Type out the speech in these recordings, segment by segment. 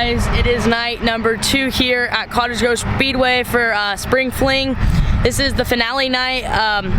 guys, it is night number 2 here at Cottage Grove Speedway for Spring Fling. This is the finale night.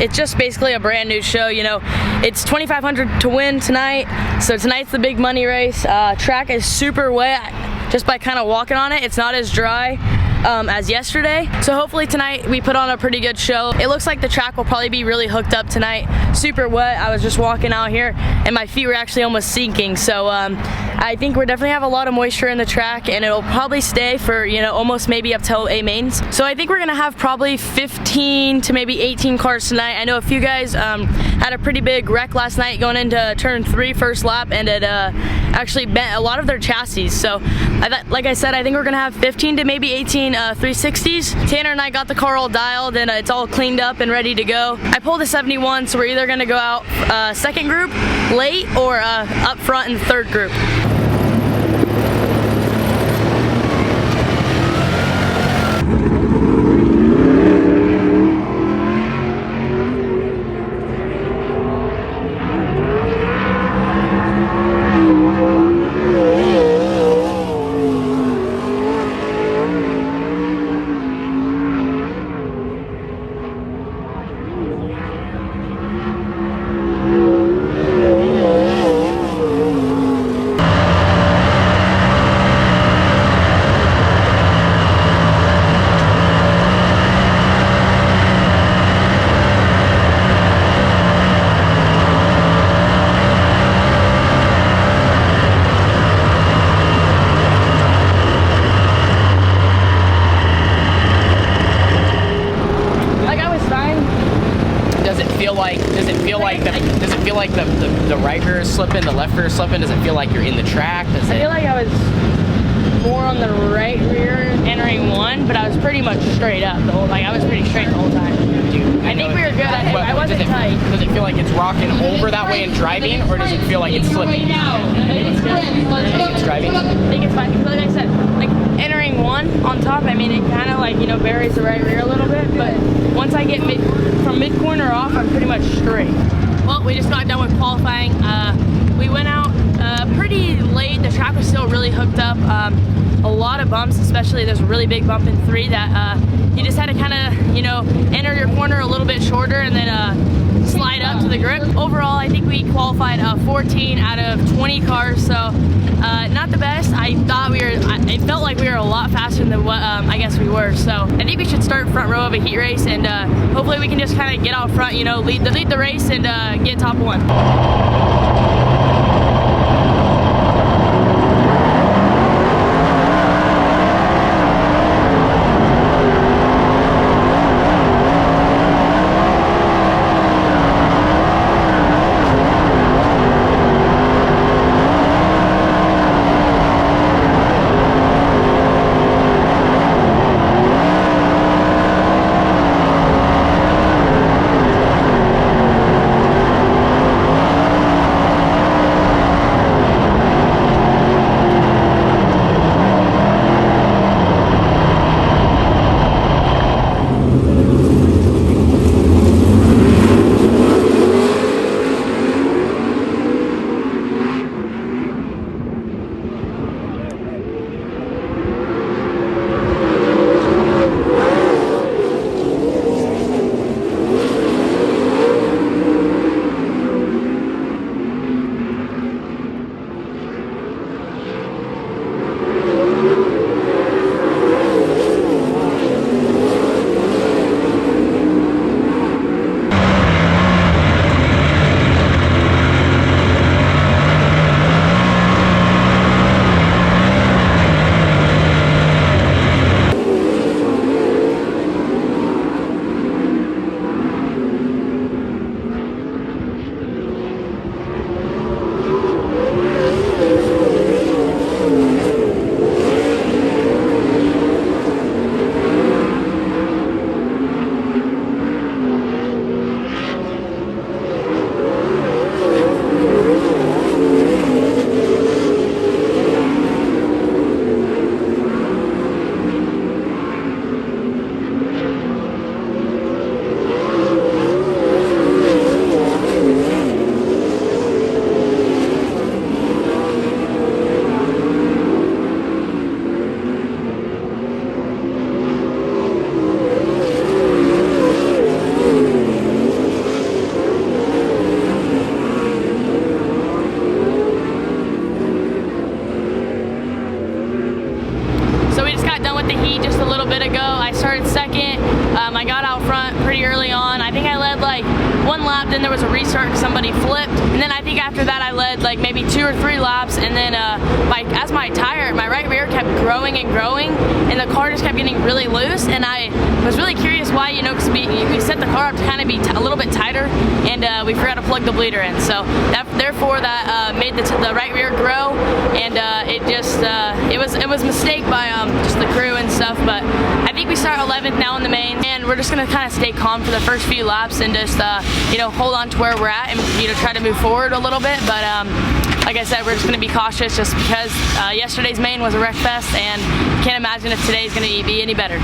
It's just basically a brand new show, you know. It's $2,500 to win tonight, so tonight's the big money race. Track is super wet just by kind of walking on it. It's not as dry as yesterday, so hopefully tonight we put on a pretty good show. It looks like the track will probably be really hooked up tonight. Super wet. I was just walking out here and my feet were actually almost sinking, so I think we're definitely have a lot of moisture in the track, and it'll probably stay for, you know, almost maybe up till A mains. So I think we're gonna have probably 15 to maybe 18 cars tonight. I know a few guys had a pretty big wreck last night going into turn 3 first lap, and it actually bent a lot of their chassis. So like I said, I think we're gonna have 15 to maybe 18 360s. Tanner and I got the car all dialed and it's all cleaned up and ready to go. I pulled a 71, so we're either gonna go out second group late or up front in the third group. Does it feel like the right rear is slipping, the left rear is slipping? Does it feel like you're in the track? I feel like I was more on the right rear entering 1, but I was pretty much straight up the whole, like I was pretty straight the whole time. I think we were good. I wasn't tight. Does it feel like it's rocking over that way and driving, or does it feel like it's slipping? I think it's good. It's driving? I think it's fine. Like I said, like entering 1 on top, I mean, it kind of like, you know, buries the right rear a little bit, but once I get from mid corner off, I'm pretty much straight. Well, we just got done with qualifying. We went out pretty late. The track was still really hooked up. A lot of bumps, especially there's a really big bump in 3 that you just had to kind of, you know, enter your corner a little bit shorter and then slide up to the grip. Overall, I think we qualified 14 out of 20 cars, so not the best. I thought it felt like we were a lot faster than what I guess we were. So I think we should start front row of a heat race, and hopefully we can just kind of get out front, you know, lead the race and get top 1. but he flipped. And then I think after that I led like maybe 2 or 3 laps, and then as my right rear kept growing and growing, and the car just kept getting really loose, and I was really curious why, you know, because we set the car up to kind of be a little bit tighter, and we forgot to plug the bleeder in. So therefore that made the right rear grow, and it was a mistake by just the crew and stuff. But I think we start 11th now in the main, and we're just gonna kind of stay calm for the first few laps and just you know, hold on to where we're at and, you know, try to move forward a little bit. But like I said, we're just gonna be cautious just because yesterday's main was a wreck fest, and can't imagine if today's gonna be any better.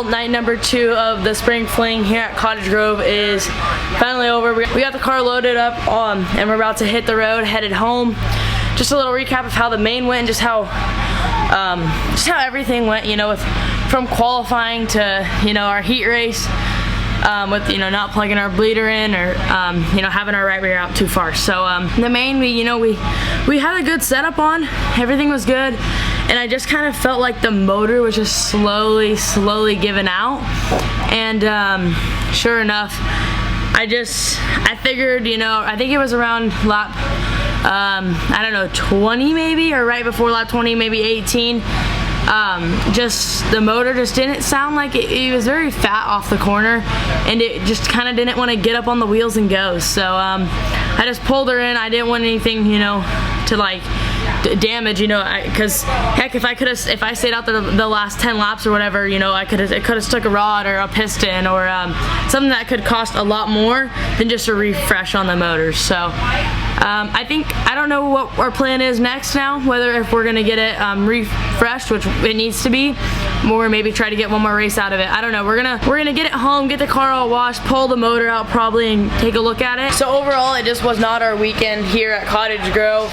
night number 2 of the Spring Fling here at Cottage Grove is finally over. We got the car loaded up and we're about to hit the road, headed home. Just a little recap of how the main went and just how everything went, you know, from qualifying to, you know, our heat race. With, you know, not plugging our bleeder in or, you know, having our right rear out too far. So the main, we had a good setup on. Everything was good. And I just kind of felt like the motor was just slowly giving out. And sure enough, I figured, you know, I think it was around lap, I don't know, 20 maybe, or right before lap 20, maybe 18. Just the motor just didn't sound like it was very fat off the corner, and it just kind of didn't want to get up on the wheels and go. So I just pulled her in. I didn't want anything, you know, to like damage, you know, because heck, if I stayed out there the last 10 laps or whatever, you know, it could have stuck a rod or a piston or something that could cost a lot more than just a refresh on the motor. So I don't know what our plan is next now, whether if we're gonna get it refreshed, which it needs to be, or maybe try to get one more race out of it. I don't know. We're gonna get it home, get the car all washed, pull the motor out probably, and take a look at it. So overall, it just was not our weekend here at Cottage Grove.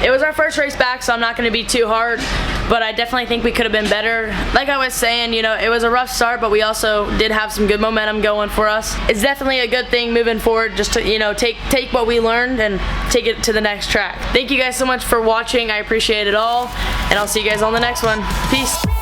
It was our first race back, so I'm not gonna be too hard, but I definitely think we could have been better. Like I was saying, you know, it was a rough start, but we also did have some good momentum going for us. It's definitely a good thing moving forward, just to, you know, take what we learned and take it to the next track. Thank you guys so much for watching. I appreciate it all, and I'll see you guys on the next one. Peace.